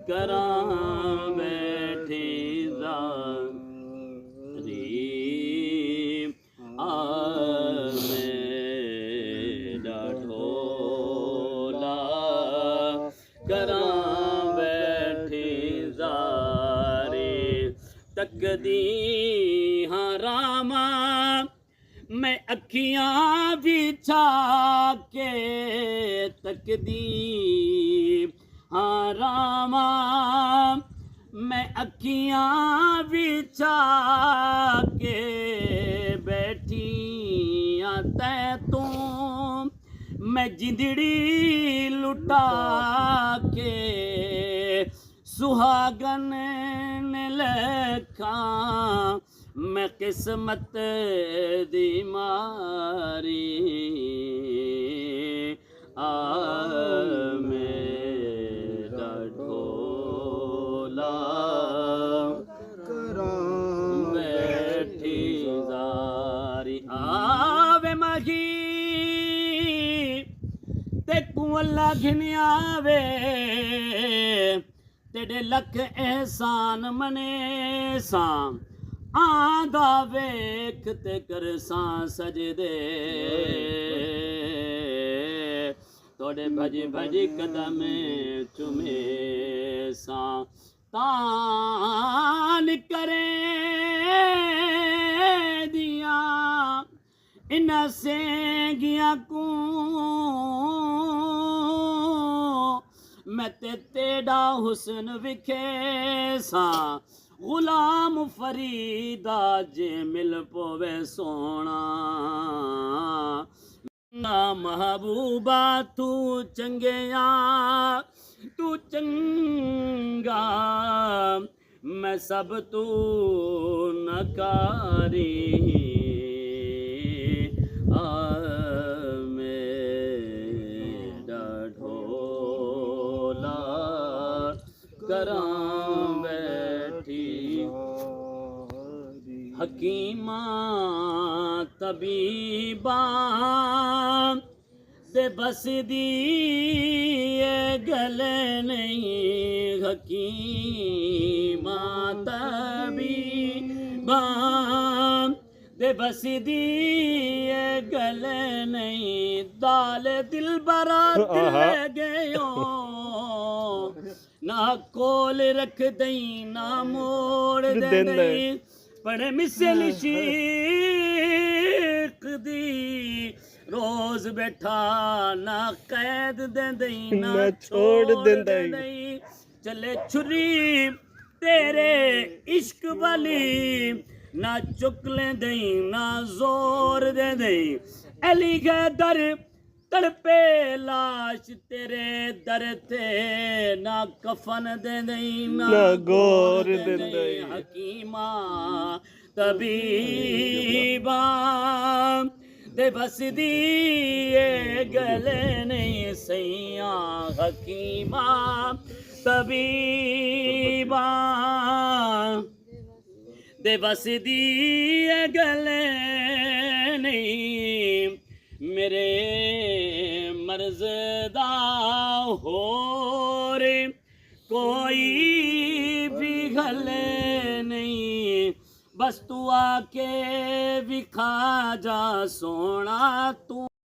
करां बैठी ज़ारी मेरा ढोला करां बैठी ज़ारी तकदी हाँ रामा मैं अखियां बिछा के तकदी हाँ रामा मैं अखियां बिछा के बैठी तै तू मैं जिंदड़ी लुटा के सुहागन ने लखा मैं किस्मत दी मारी मेरा ढोला करां बैठी ज़ारी आवे मही ते कुअल्ला घिन्यावे तेरे लख एहसान मने सां आंदा वेख ते करसां सजदे तोड़े भज भज कदम चुमे सां तान करे दिया इन सेंगियां को मैं ते तेड़ा हुस्न विखे सां गुलाम फरीदा जे मिल पोवे सोना ना महबूबा तू चंगिया तू चंगा मैं सब तू नकारी मेरा ढोला करां हकीमा तबीबा दे बस दी गल नहीं हकीमा तबीबा दे बस दी गल नहीं दाल दिल बरात ले गयो ना कोल रख दई ना मोड़ दे दई बड़े मिसल शीक दी रोज बैठा ना कैद दे दई ना छोड़ दे दई चले छुरी तेरे इश्क वाली ना चुक ले दई ना जोर दे दई अली के दर तड़पे लाश तेरे दर थे ना कफन दे दई ना गोर दे दई हकीमा तबीबा दे बस दी गले नहीं सैया हकीमा तबीबा दे बस दी गले नहीं मेरे मर्ज़दा हो रे कोई भी गले नहीं बस तू आके विखा जा सोना